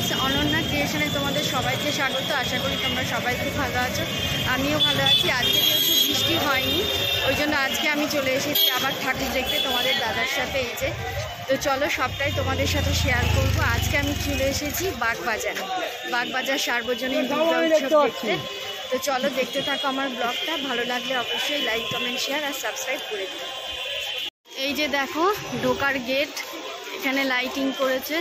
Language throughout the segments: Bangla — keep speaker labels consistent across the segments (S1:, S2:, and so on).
S1: ফ্রেন্ডস, অনন্যা ক্রিয়েশনে তোমাদের সবাইকে স্বাগত। আশা করি তোমরা সবাই খুব ভালো আছো, আমিও ভালো আছি। আজকে যেহেতু বৃষ্টি হয়নি, ওই জন্য আজকে আমি চলে এসেছি আবার ঠাকুর দেখতে তোমাদের দাদার সাথে। এই যে, তো চলো সবটাই তোমাদের সাথে শেয়ার করব। আজকে আমি চলে এসেছি বাগবাজার সার্বজনীন দুর্গা উৎসব দেখতে। তো চলো দেখতে থাকো আমার ব্লগটা। ভালো লাগলে অবশ্যই লাইক, কমেন্ট, শেয়ার আর সাবস্ক্রাইব করে দিও। এই যে দেখো ঢোকার গেট, এখানে লাইটিং করেছে।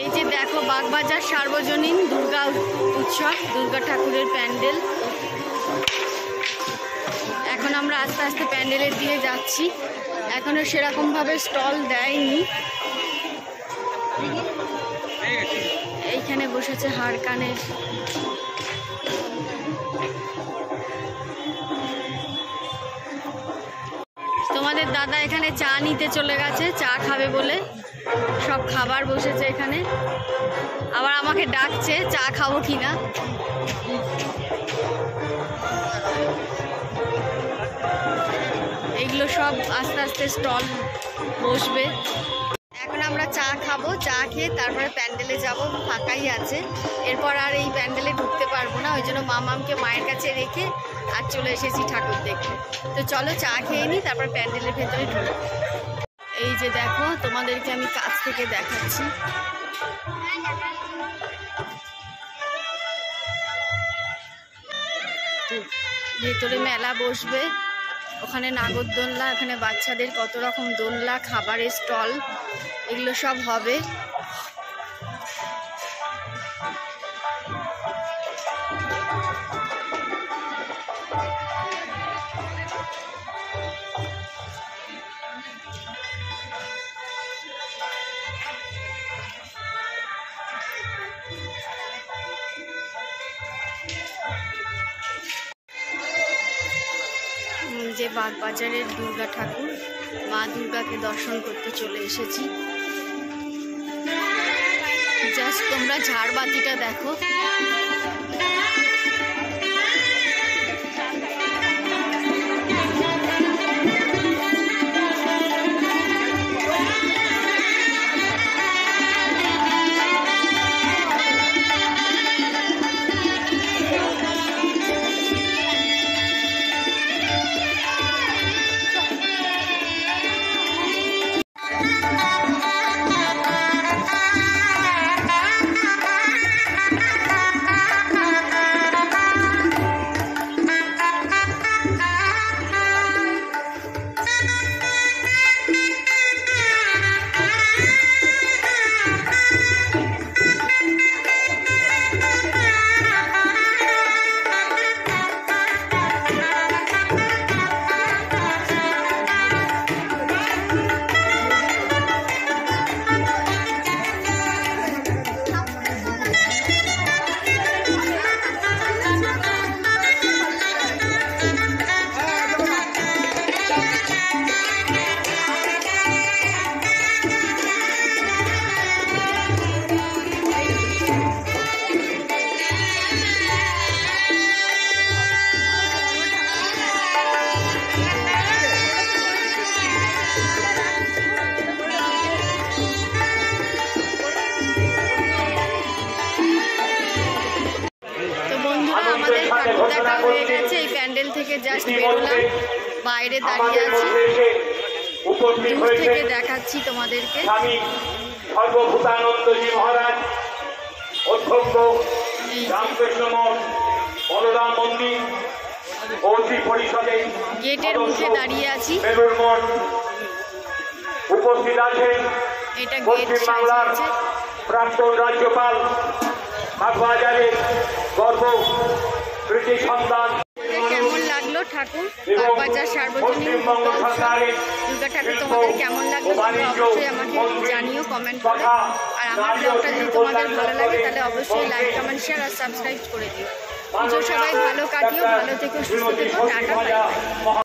S1: এই যে দেখো বাগবাজার সার্বজনীন দুর্গা উৎসব, দুর্গা ঠাকুরের প্যান্ডেল। এখন আমরা আস্তে আস্তে প্যান্ডেলের দিকে যাচ্ছি। এখনো সেরকমভাবে স্টল দেয়নি। এইখানে বসেছে হাড় কানের। তোমাদের দাদা এখানে চা নিতে চলে গেছে, চা খাবে বলে। সব খাবার বসেছে এখানে, আবার আমাকে ডাকছে চা খাবো কিনা। এইগুলো সব আস্তে আস্তে স্টল বসবে। এখন আমরা চা খাবো, চা খেয়ে তারপরে প্যান্ডেলে যাব। ফাঁকাই আছে, এরপর আর এই প্যান্ডেলে ঢুকতে পারবো না। ওই জন্য মামামকে মায়ের কাছে রেখে আর চলে এসেছি ঠাকুর দেখতে। তো চলো চা খেয়ে নিই, তারপর প্যান্ডেলের ভেতরে ঢুকবো। এই যে দেখো তোমাদেরকে আমি কাছ থেকে দেখাচ্ছি। ভেতরে মেলা বসবে, ওখানে নাগরদোলনা, ওখানে বাচ্চাদের কত রকম দোলনা, খাবারের স্টল, এগুলো সব হবে। যে বাগবাজারের দুর্গা ঠাকুর, মা দুর্গাকে দর্শন করতে চলে এসেছি। জাস্ট তোমরা ঝাড়বাতিটা দেখো। দেখা হয়ে গেছে, এই প্যান্ডেল থেকে জাস্ট বেরোলাম, বাইরে দাঁড়িয়ে আছি, দূর থেকে দেখাচ্ছি তোমাদেরকে।
S2: সর্বভূতানন্দজি মহারাজ, অধ্যক্ষ রামকৃষ্ণ মঠ, বলরাম মন্দির, মন্ত্রী পরিষদে
S1: গেটের মুখে দাঁড়িয়ে আছি।
S2: বেলুর মঠ উপস্থিত আছেন
S1: এটা গেট
S2: পশ্চিমবাংলার প্রাক্তন রাজ্যপাল, বাগবাজারের গর্ব কৃতি সন্তান।
S1: কেমন লাগলো ঠাকুর, বাগবাজার সার্বজনীন দুর্গা ঠাকুর তোমাদের কেমন লাগলো অবশ্যই আমাকে জানিও কমেন্ট করে। আর আমার ব্লগটা যদি তোমাদের ভালো লাগে তাহলে অবশ্যই লাইক, কমেন্ট, শেয়ার আর সাবস্ক্রাইব করে দিও। পুজো সবাই ভালো কাটিও, ভালো থেকো, সুস্থ থেকো, টাটা, বাই বাই।